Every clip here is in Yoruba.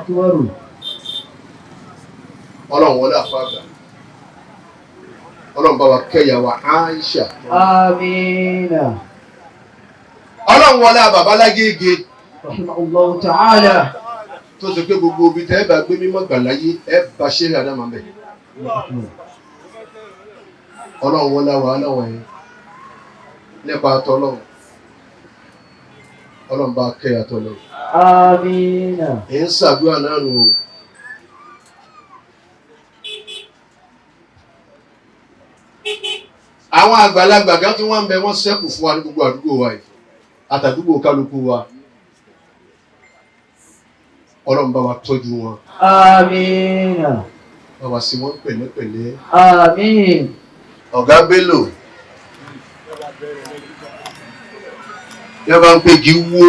Akíwárù. Ọlọ́run wọlé àfáàgbà. Ọlọ́run bá wa kẹ́yà wa Aisha. Amina. Ọlọ́run wọlé àbàbálágége. Rahimahullahu ta'ala. Tó ṣe pé gbogbo ibi tẹ́ ẹ bá gbé mímọ́ gbà láyé ẹ bá ṣe é àdámà bẹ̀. Ọlọ́run wọlé wàhálà wọ̀nyí nípa tọ́lọ́run. Ọlọ́run bá kẹ́yà tọ́lọ́run. Amina. Èyí ń ṣàdúrà náà nù o. Àwọn àgbàlagbà kan tí wọ́n ń bẹ wọ́n ṣẹ́kù fún wa ní gbogbo àdúgbò wa yìí àtàdúgbò kálukú wa. Ọlọ́run bá wa tọ́jú wọn. Amina. Bá wa sí wọn pẹ̀lẹ́pẹ̀lẹ́. Amin. Oga Bello. Yọ bá ń pè igi wó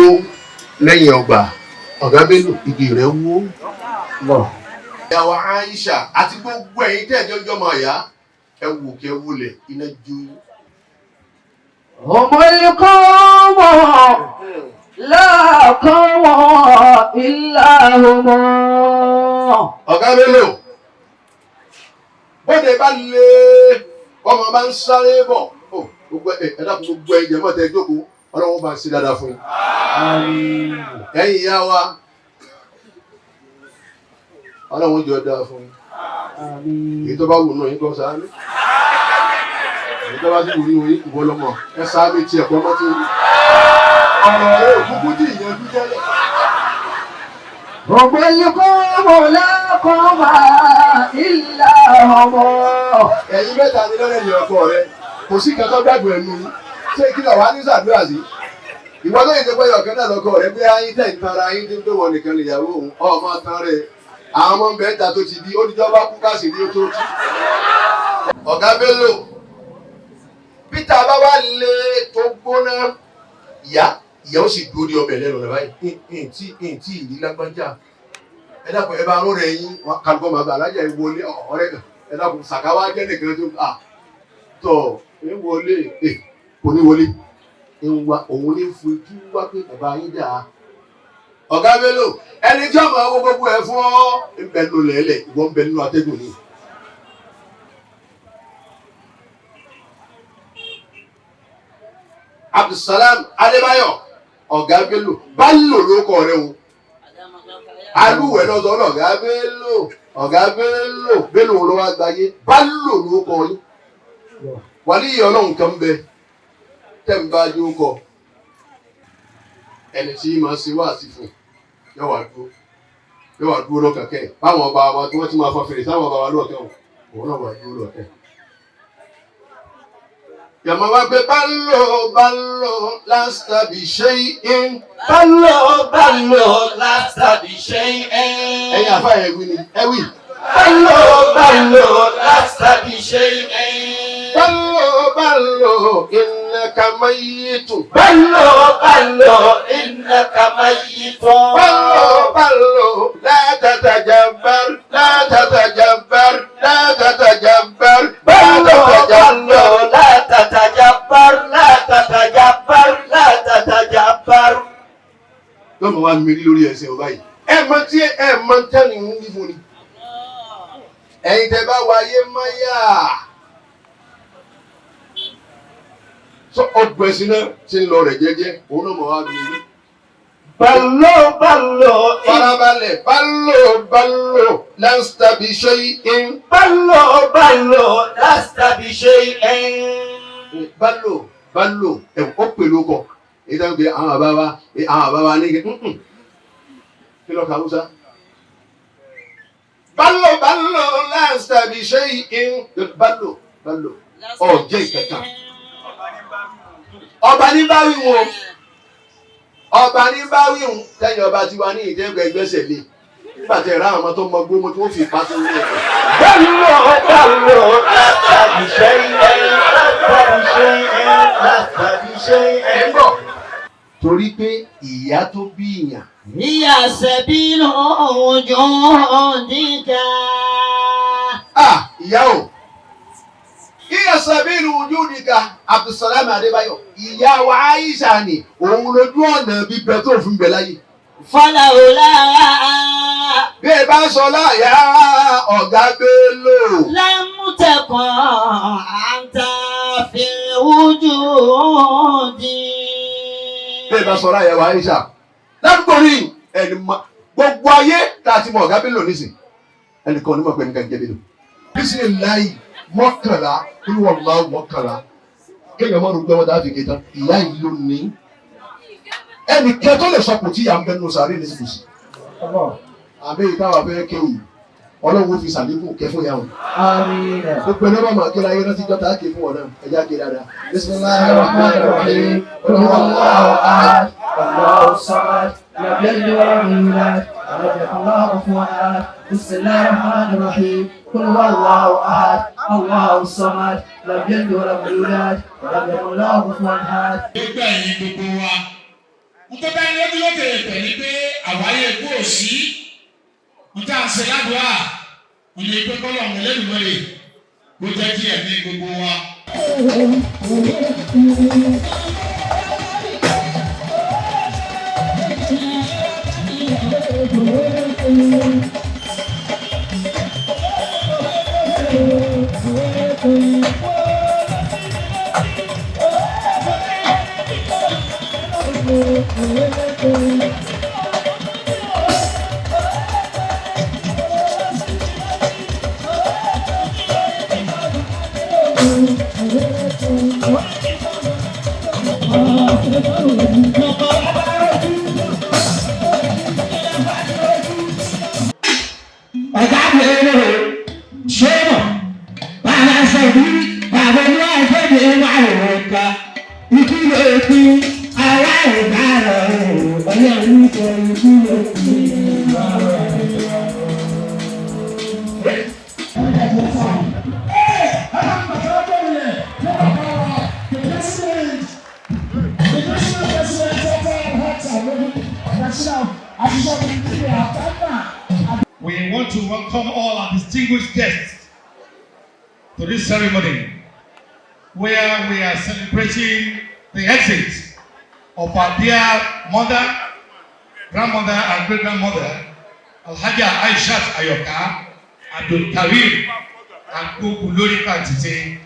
lẹ́yìn ọgbà. Oga Bello igi rẹ̀ wó. Ìyàwó Aisha àti gbogbo ẹ̀yin tẹ́ ẹ̀jọ́ jọmọ ìyá ẹ wò kí ẹ wọlé iná jó. Ọmọlẹ́kọ́mọ láàkọ́mọ ìlàhùmọ́. Oga Bello bóde bá lé ọmọ bá ń sáré bọ̀ gbogbo ẹ̀dá gbogbo ẹ̀jẹ̀ mọ́tẹ́ jókòó ọlọ́wọ́ bá ń ṣe dáadáa fún yín. Ẹ̀yin ìyá wa ọlọ́wọ́ jọ dáa fún yín. Èyí tó bá wù náà yín kọ́ sáré. Èyí tó bá sì wù ní oyin ìwọ lọ́mọ ẹ sáré tí ẹ̀kọ́ mọ́ tí ọ̀rọ̀ ẹ̀ òkúkú dì ìyẹn tẹ́lẹ̀. Ọmọlẹ́kọ́mọ láàkọ́mọ ìlàhùmọ́. Ẹ̀yin mẹ́ta ni lọ́rẹ̀ ní ọkọ rẹ kò sí kẹtọ́ gbàgbọ́ ẹnu ṣé kí lọ wá ní sàdúrà sí. Ìwọ tó yẹ kí pé ọ̀kẹ́ náà lọ́kọ rẹ bí ayé tẹ̀ ń tanra ayé tí ń pé wọn nìkan lè yàwó òun ọmọ tán rẹ àwọn ọmọ bẹ́ẹ̀ta tó ti di olùjọba kú káàsì ní ó tó tú. Oga Bello Peter bá wà lé tó gbóná ìyá ó sì dúró ní ọbẹ̀ lẹ́nu rẹ̀ báyìí ntí ìdí lágbájá ẹ dàpọ̀ ẹ bá rún rẹ̀ yín kálukọ́ máa bá alájà ẹ wọlé ọ̀rẹ́ kan ẹ dàpọ̀ sàkáwá jẹ́ nìkan tó tọ̀ ẹ wọlé kò ní wọlé ẹ wá òun ní fojú wá pé bàbá yín dà á. Oga Bello ẹni tí ọmọ owó gbogbo ẹ fún ọ ń bẹ nínú lẹ́lẹ̀ ìwọ ń bẹ nínú atẹ́gùn ni. Abdulsalam Adebayo Oga Bello Bello ló kọ rẹ o alúwẹ̀ náà sọ Oga Bello Oga Bello ló wá gbáyé Bello ló kọ yín wàlí ìyá ọlọ́run kan bẹ tẹ́ ń bá yóò kọ ẹni tí máa ṣe wá sí fún yóò wá dúró lọ́kàkẹ́ báwọn ọba wa tí wọ́n ti máa fọ fèrè sáwọn ọba wa lọ́ọ̀kẹ́ òun náà wà dúró lọ́kẹ́. Yàmọ̀ wá pé Bello lasta bi shay'in. Bello lasta bi shay'in. Ẹ̀yin àfa ẹ̀ wí ni ẹ wí. Bello lasta bi shay'in. Bello innaka mayyitun. Bello innaka mayyitun. Bello la tatajabbar. Bello la tatajabbar. Lọ́mọ wa mérí lórí ẹsẹ̀ ọba yìí. Ẹ mọ tẹ́ni ń wí fún ni. Ẹ̀yin tẹ́ bá wáyé máyà. Sọ ọgbẹ̀sìn náà ti ń lọ rẹ̀ jẹ́jẹ́, òun náà mọ̀ wá bí i. Bello. Farabalẹ̀ Bello lasta bi shay'in. Bello lasta bi shay'in. Bello ẹ̀ ó pèlú kọ. Èyí tó ń gbé àwọn bàbá wa ní kí ló ka Hausa. Bello lasta bi shay'in. Bello jẹ́ ìkẹta. Ọba ní bá wí wọn. Ọba ní bá wí wọn. Tẹ́yìn ọba ti wá ní ìdẹ́gbẹ́ gbẹ́sẹ̀ lé. Nígbà tí ẹ̀rọ àwọn ọmọ tó mọ gbómo tí wọ́n fi pa sórí ẹ̀. Bello lasta bi shay'in. Torí pé ìyá tó bí ìyàn. Ìyá sẹ́bínú ojú dídá. Ìyá o. Ìyá sẹ́bínú ojú dídá Abdulsalam Adebayo. Ìyá wa Aisha ni òun lójú ọ̀nà bíbẹ tó fi ń bẹ láyé. فلولا bí ẹ bá sọ láyà Ọ̀gá Bello. لم تكن أنت في الوجود. bí ẹ bá sọ láyà wa Aisha ládùúgbò rí ẹni gbogbo ayé tá a ti mọ Ọ̀gá Bello nísìn ẹnìkan onímọ̀ pé nǹkan jẹ́ Bello. bísíláì mọ́kànlá olúwọ̀lá mọ́kànlá kéèyàn mọ́nu gbé wọn dáàbì kẹta ìyá yìí ló ní ẹnìkan tó lè sọ kò tí ìyá ń bẹ nínú sàárè ní síbùsì. àbí ìtawà fẹ́ kéwì Ọlọ́run fi sàlékún kẹ fún yàwó. gbogbo ẹni bá máa kí láyé rántí jọta á ké fún ọ̀nà ẹ̀yà ké dáadáa. bismillahir rahmanir rahim Allahu ahad Allahu samad lam yalid wa lam yulad wa lam yakul lahu kufuwan ahad. bismillahir rahmanir rahim Allahu ahad Allahu samad lam yalid wa lam yulad wa lam yakul lahu kufuwan ahad. gbogbo ẹ̀yin gbogbo wa nítorí bá yẹn lóbi lókè ètò ní pé àwáyé kú òsì níta ń ṣe ládùúgbà ìlú ìpè kọ́lọ̀ ọ̀mọ̀lẹ́dùnmọ́lẹ̀ ló jẹ́ kí ẹ̀mí gbogbo wa. Ọ̀gá Bello ṣọ́nà bàbá sọ̀bí bàbá ìwà ìfẹ́mi wà lóka ikú ló kú ará ìgbà rẹ̀ ọlọ́run kọ ikú ló kú. We want to welcome all our distinguished guests to this ceremony where we are celebrating the exit of our dear mother, grandmother and great-grandmother, Alhaja Aishat Ayoka, Abdul Karim, and Kulori Kantite.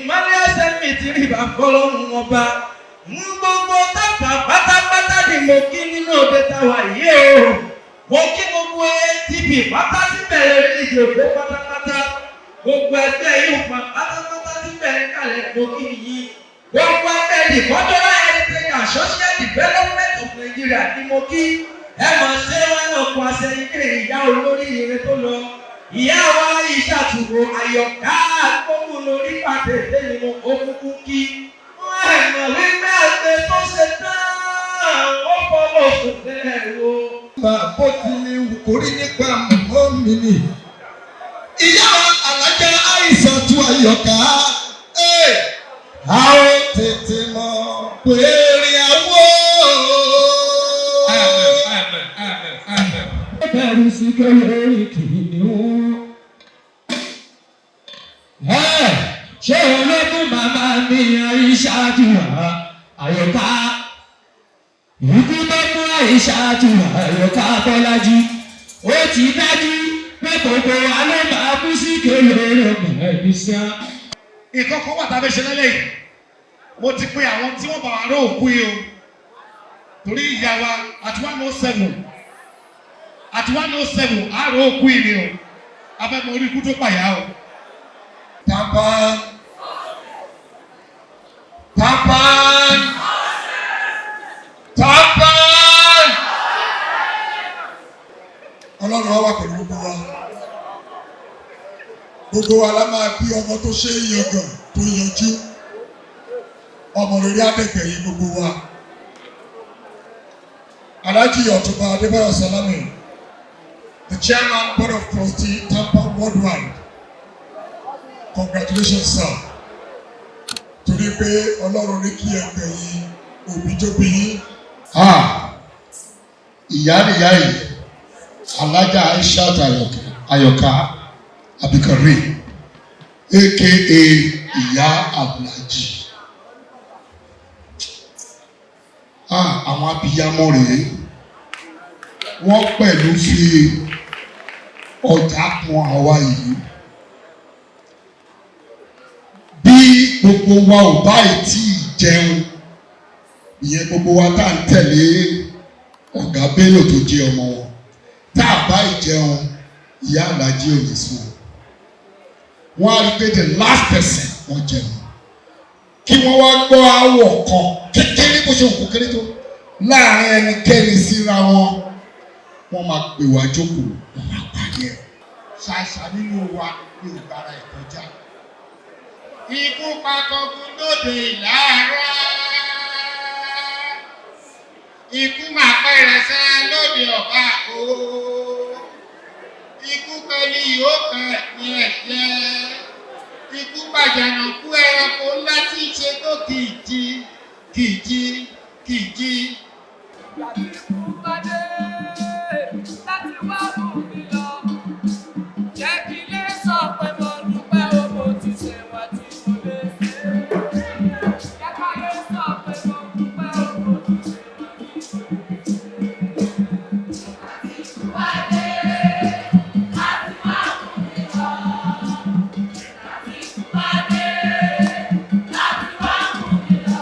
Ìmọ̀lẹ́ ẹsẹ̀ mi ti rí ìbáfọ́lọ́hún ọba. Gbogbo tábà pátápátá ni mo kí nínú òde táwa yìí o. Mo kí gbogbo ATP pátá tí bẹ̀rẹ̀ ìjòkó pátápátá. Gbogbo ẹgbẹ́ yóò pa pátápátá tí bẹ̀rẹ̀ kalẹ̀ mo kí yìí. Gbogbo ẹgbẹ́ ìfọ́jọ́lá heritage and social development of Nigeria ni mo kí. Ẹ mọ̀ ṣé wọn náà kó aṣẹ ike ìyá olórí ire tó lọ. Ìyá wa ìṣàtúwò Àyọ̀ká gbóhùn lórí pàtẹ́tẹ́ ni mo kúkú kí. Wọ́n mọ̀ wípé àgbẹ̀ tó ṣe tán ó fọwọ́ sọ̀tẹ́ o. Bó ti lè wù kó rí nípa mọ́ mi ni. Ìyá Alájà Àìsàtú Àyọ̀ká. A ó tètè mọ̀ pé rí àwọ̀. Bẹ̀rù sí kẹ́lẹ́ kìnìún. Ṣé ológun màmá mi Àìṣàtú Àyọ̀ká? Ikú tó mú Àìṣàtú Àyọ̀ká Bọ́lájí. Ó ti dájú pé gbogbo wa ló máa kú sí kẹ́lẹ́ ọmọ ẹbí sá. Nǹkan kan wà tàbí ṣe lẹ́lẹ́ yìí. Mo ti pe àwọn tí wọ́n bá wa ró òkú yìí o. Torí ìyá wa àti 107 àti 107 àrò òkú yìí ni o. Abẹ́mọ̀ orí ikú tó pàyà o. Tapan. Tapan. Tapan. Ọlọ́run wa wà pẹ̀lú gbogbo wa. Gbogbo wa la máa bí ọmọ tó ṣe é yangàn tó yanjú. Ọmọ rere Adégbẹ̀yìn gbogbo wa. Alhaji Ọ̀túnba Adebayo Salami, the chairman board of trustee Tapan worldwide. Congratulations sir. Torí pé Ọlọ́run ní kí ẹgbẹ́ yìí òbíjóbi yín. Ìyá nìyá yìí, Alájà Aishat Àyọ̀ká. Ayoka Abikari, aka Ìyá Àbùlájì. Àwọn abiyamọ rèé, wọ́n pẹ̀lú fi ọjà kun àwa yìí. Bí gbogbo wa ò báyìí tí ì jẹun, ìyẹn gbogbo wa tá à ń tẹ̀lé Ọ̀gá Bello tó jẹ́ ọmọ wọn. Tá a bá ìjẹun, Ìyá Àlàjì ò ní sùn. Wọ́n á rí pé the last person wọ́n jẹun. Kí wọ́n wá gbọ́ àwọ̀ kan kékeré bó ṣe òkú kéré tó láàrin ẹnikẹ́ni síra wọn. Wọ́n máa pè wá jókòó, wọ́n máa parí ẹ̀. Ṣàṣà nínú wa ní ìgbára ìkọjá. Ikú pakọ̀gùn lóde ìlàárọ̀. Ikú máa pẹ̀rẹ̀sẹ̀ lóde ọ̀bá o. Ikú pẹ̀lú yóò pẹ̀ ní ẹ̀jẹ̀. Ikú bàjẹ́nà kú ẹranko ńlá tí í ṣe tó kìjì. Ikú bá dé láti wá mú mi lọ. Jẹ́ kí lè sọ pé mo dúpẹ́ o, mo ti ṣe wá tí mo lè ṣe. Jẹ́ ká lè sọ pé mo dúpẹ́ o, mo ti ṣe wá tí mo lè ṣe. Ikú bá dé láti wá mú mi lọ. Ikú bá dé láti wá mú mi lọ.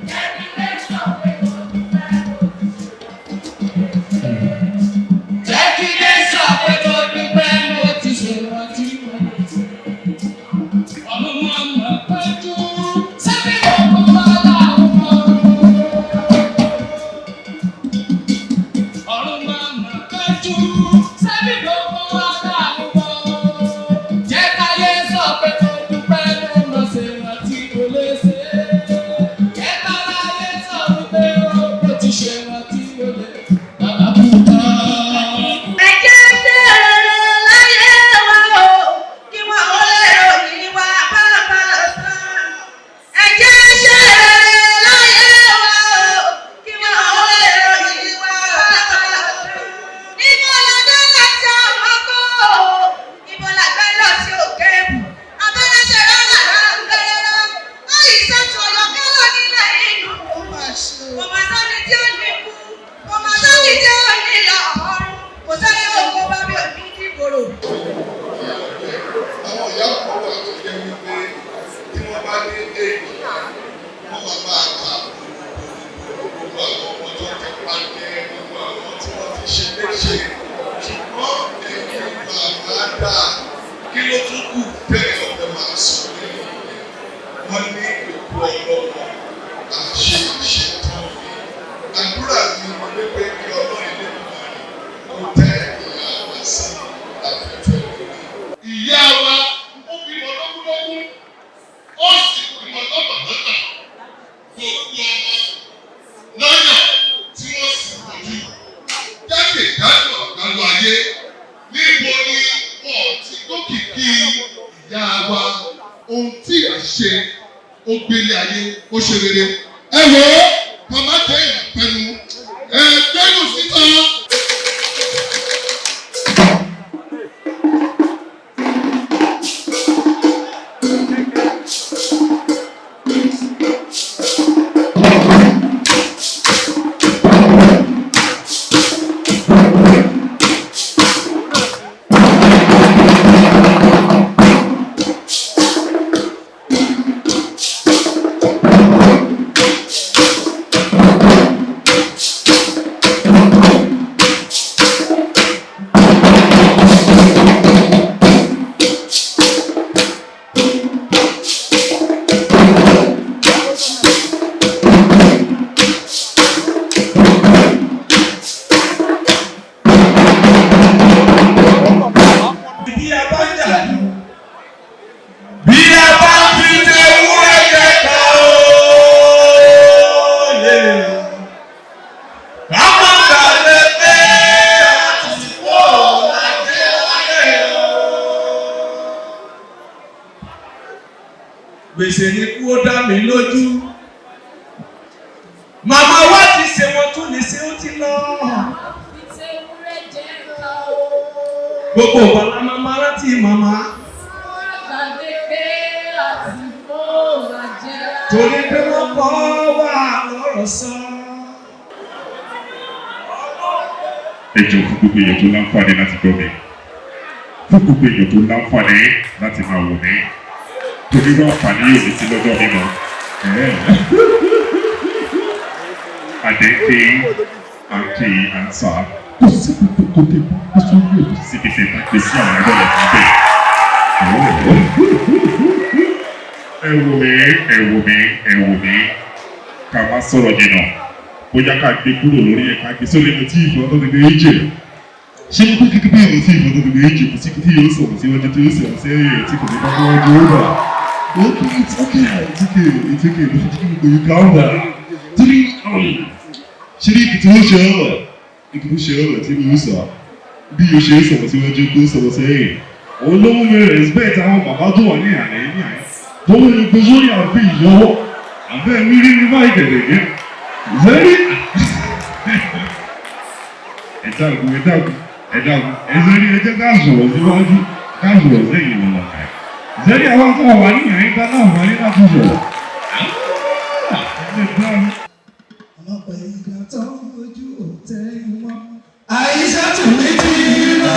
Jẹ́ kí lè sọ pé mo dúpẹ́ o, mo ti ṣe wá tí mo lè ṣe. Jẹ́ kí lè sọ pé mo dúpẹ́ mo ti ṣe wá tí mo lè ṣe. Ọlọ́run á máa pẹ́jú sẹ́bí gbogbo wa láwọn mọ̀. Ọlọ́run á máa pẹ́jú sẹ́bí gbogbo wa láwọn mọ̀. Jẹ́ ká lè sọ pé mo dúpẹ́ mo ṣe wá tí mo lè ṣe. Jẹ́ ká lè sọ pé mo ti ṣe wá tí mo lè ṣe. Bàbá Bùkà. Ẹ jẹ́ ṣe rere láyé wa o, kí wọ́n ó lè ròyìn wa bàbá sàn. Ẹ jẹ́ ṣe rere láyé wa o, kí wọ́n ó lè ròyìn wa bàbá sàn. Ibo la dé láti àmọ́kọ́ o, ibo la gbé lọ sí òkè bù. Abẹ́rẹ́sẹ̀ rárá gbẹ́rẹ́rẹ́, báyìí sẹ́tù ọ̀yọ́kẹ́ lọ nílẹ̀ inú. Kò mà sọ́ni tí ó ní kú, kò mà sọ́ni tí ó ní lọ ọ̀run, kò sẹ́ni òkú bá bí òbí dìbòrò. Àwọn ìyá ọ̀pọ̀ wà tó jẹ́ wípé tí wọ́n bá dé dé wọ́n máa ka gbogbo àwọn ọmọ tó ti pàdé gbogbo àwọn tí wọ́n ti ṣe léṣe. Ṣùgbọ́n èyí bàbá dà kí ló tún kù bẹ́ẹ̀ ọ̀pẹ máa sọ nínú ìyẹn. Wọ́n ní ìkú ọlọ́wọ́ àṣẹ ìṣètò mi. Àdúrà mi ni wípé kí ọlọ́run lè máa rí kó tẹ́ ìyá wa sí afẹ́fẹ́ lórí. Ìyá wa ó fi ọlọ́gúnlọ́gún ó sì fi ọlọ́gbàgbọ́gbà gbogbo ọmọ lọ́yọ̀ tí wọ́n sì fojú jákèjádò àgbáńlá ayé níbo ni wọ́n ti lókìkí ìyá wa ohun tí a ṣe ó gbélé ayé ó ṣe rere. Ẹ wo màmá tẹ ìpẹnu gbẹnu síta. gbèsè ni kú ó dá mi lójú. Màmá wa ti ṣe wọn tún lè ṣe ó ti lọ. Gbogbo bàlá màmá láti màmá. Torí pé wọ́n kọ́ wà lọ́rọ̀ sọ. Ẹ jọ̀ọ́ fún gbogbo èèyàn tó láǹfààní láti gbọ́ mi. Fún gbogbo èèyàn tó láǹfààní láti máa wò mí. Torí wọ́n àǹfààní yóò ní sí lọ́dọ̀ mi mọ́. Àdéhùn àǹkì àǹsà kò sí gbogbo tó dé bá sórí ètò síbi tẹ̀ bá gbèsè àwọn ẹgbẹ́ rẹ̀ fún bẹ́ẹ̀. Ẹ wò mí, ká má sọ̀rọ̀ jìnnà. Bóyá ká gbé kúrò lórí ẹ̀ ká gbé sórí ẹ̀mí tí ìfọ̀ tó ti gbé jẹ. Ṣé ní kíkí bí ẹ̀mí tí ìfọ̀ tó ti gbé jẹ kò sí kí tí yóò sọ̀rọ̀ sí ọjọ́ tí yóò sọ̀rọ̀ sí ẹ̀yẹ tí kò ní bá wọ́n jẹ́ ọ̀dà. Okay, it's okay. Mo fi jí gbogbo yìí calm down. Torí ṣe ní ìkìtì ó ṣe ọ̀rọ̀ tí mo sọ. Bí o ṣe sọ̀rọ̀ síwájú kó sọ̀rọ̀ sẹ́yìn. Olówó mi respect àwọn bàbá tó wà ní àná ní àná. Tó ń gbé sórí àfi ìyọwọ́. Àbẹ́ mi rí ní báyìí tẹ̀lé yẹn. Zeri ẹ̀dàgùn ẹ̀zẹ̀rí ẹjẹ́ ká sọ̀rọ̀ síwájú ká sọ̀rọ̀ sẹ́yìn lọ́wọ́ ká Zeri àwọn tó wà ní àyíká náà wà ní láti sọ̀rọ̀ ọlọ́pàá ìgbà tó ojú òtẹ́ wọn àìsàn tó méjì lọ.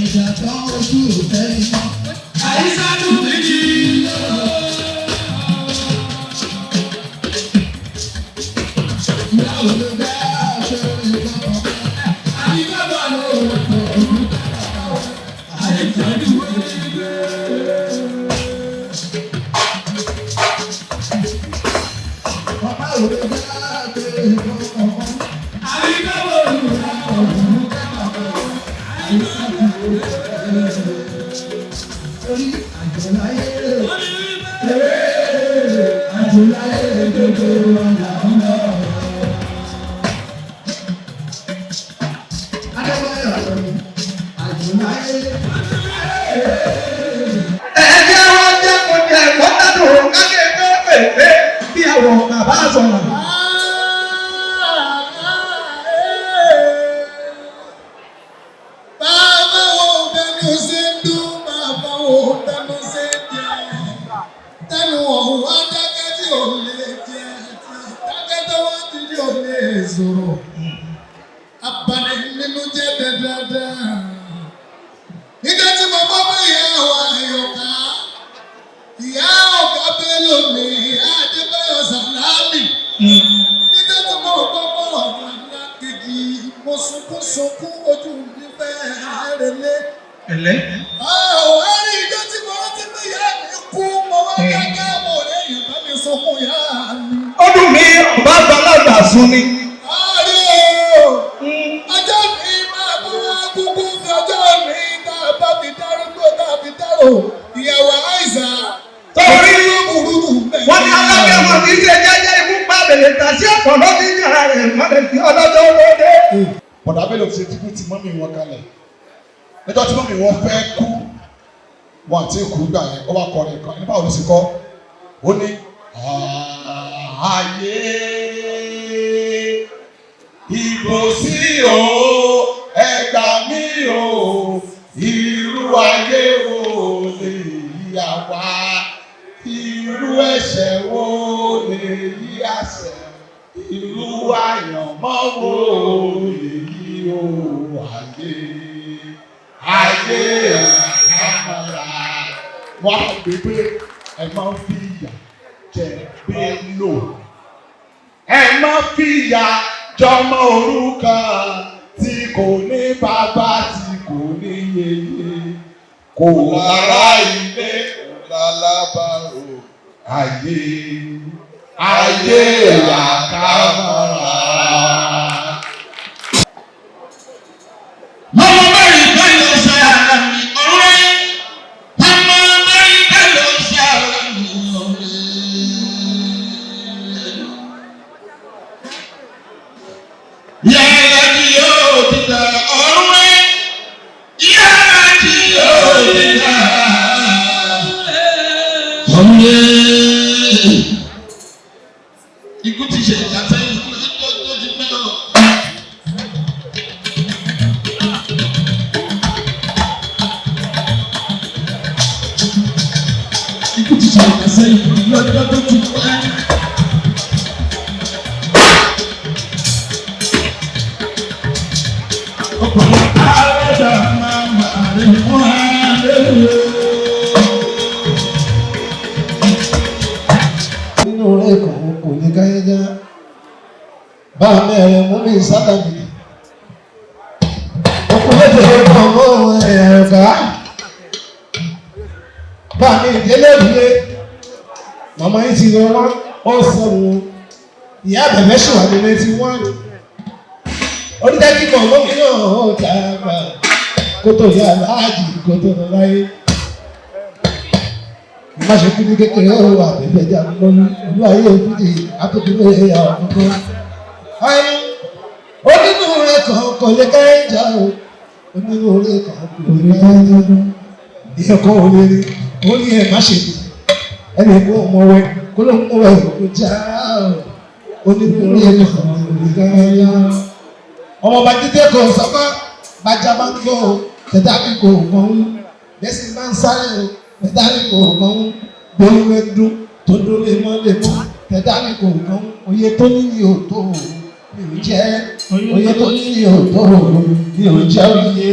Ìjà tó ojú òfẹ́ iná. Àìsàn tó méjì lọ. Ìyá olùgbé aṣọ ìgbà ọ̀pẹ. Àyíkábà ló rẹ̀ pọ̀ ojú kàkà. Àìsàn tó méjì lọ. Bàbá olùgbé aṣọ ìgbà ọ̀pẹ. Àyíkábà ló rẹ̀ pọ̀ ojú kàkà. Àìsàn tó orí àjọláyé gbogbo ọ̀nà ọ̀nà. Adébáyọ̀ àjọláyé. Ẹ̀jẹ̀ wọn jẹ́ kó jẹ́ kọ́tàdó kákéèké pèpè bí àwọn bàbá sọ̀rọ̀. Nígbà tí mo bọ́ bí ìyá wa Yorùbá, ìyá Oga Bello ní Adebayo Salami. Nígbà tí mo gbọ́ bọ́rọ̀ ńlá kejì, mo sunkún ojú mi fẹ́ rẹlé. Ẹ̀rí ìjọ tí mo rántí pé ìyá mi kú, mo wá gẹ́gẹ́ mo rẹ̀ Yorùbá mi sunkún ìyá mi. Ó dùn mí ọ̀bá àgbàlagbà sún ni. Ọjọ́ mi máa bọ́ wá kúkú fi ọjọ́ mi tá a bá fi dárúgbó tá a fi dárò ìyàwó àìsà. Torí burúkú bẹ́ẹ̀. wọ́n ní alábẹ́ wọn kì í ṣe jẹ́jẹ́ ikú pa bèlè tà sí ọ̀pọ̀ lọ́dún ìyára rẹ̀ má lè fi ọlọ́jọ́ lóde. Bọ̀dá Bello ti ti kú ti mọ́mì wọn kalẹ̀. Níjọ́ tí mọ́mì wọn fẹ́ kú, wọn àti ikú gbà yẹn, ó wá kọrin kan. Nípa òun sì kọ́, ó ní ayé ìbò sí o, ẹgbà mí o, irú ayé wo lè yà wá, irú ẹ̀ṣẹ̀ wo lè yí àṣẹ, irú àyànmọ́ wo lè yí o ayé àkàmọ́ra. Wọ́n á gbé pé ẹ máa ń fi ìyà jẹ Bello. Ẹ máa fi ìyà jọmọ òrukàn tí kò ní bàbá tí kò ní yèyé, kò lára ilé kò lálábàárò, ayé àkàmọ́ra. Mama Mary Bello Salami ọ̀rẹ́. Mama Mary Bello Salami ọ̀rẹ́. Yàrá tí yóò ti ta ọ̀rẹ́. Yàrá tí yóò ti ta ọ̀rẹ́. ikú ti ṣe ìdásẹ́yìn tó ti pẹ́ náà. Ikú ti ṣe ìdásẹ́yìn lọ́jọ́ tó ti pẹ́. Ọkùnrin alájà máa ń máa rí wọn lérò. Nínú rẹ̀ kò ní káyéjá bá mẹ́rin mú mi sátàbí. Ọkùnrin tẹ̀lé kan mọ́ ẹ̀ka bá mi ìdílé ìdílé màmá yìí ti rọ wá ọ̀sán ìyá bẹ̀rẹ̀ ṣùgbọ́n ní 91. Onídàá kíkọ̀ ọmọ mi náà ó ta àgbà kó tó yá láàjì kó tó lọ láyé. Má ṣe kú ní kékeré ó wà bẹ̀rẹ̀ jà lọ́nu olú ayé òkúti àtòkúrò ẹ̀yà ọ̀kọ̀ọ̀kan. Ayé onínúure kan kò lè káyé jà o onínúure kan kò lè káyé jà o. Ìyẹn kan ò lè rí ó ní ẹ̀ má ṣe lè ẹnì kó mọ wẹ kó ló ń mọ wẹ kó já o onínúure kan kò lè káyé jà o. Ọmọ bá dídé kò sọ́kọ́ bàjá bá ń gbọ́ o tẹ̀dá bí kò mọ̀ ń bẹ́sì máa ń sáré o tẹ̀dá bí kò mọ̀ ń gbóhùn ẹdún tó dún lemọ́ tẹ̀dá bí kò mọ̀ ń oyè tó ní ní òtó o mi ò jẹ́ oyè tó ní ní òtó o mi ò jẹ́ oyè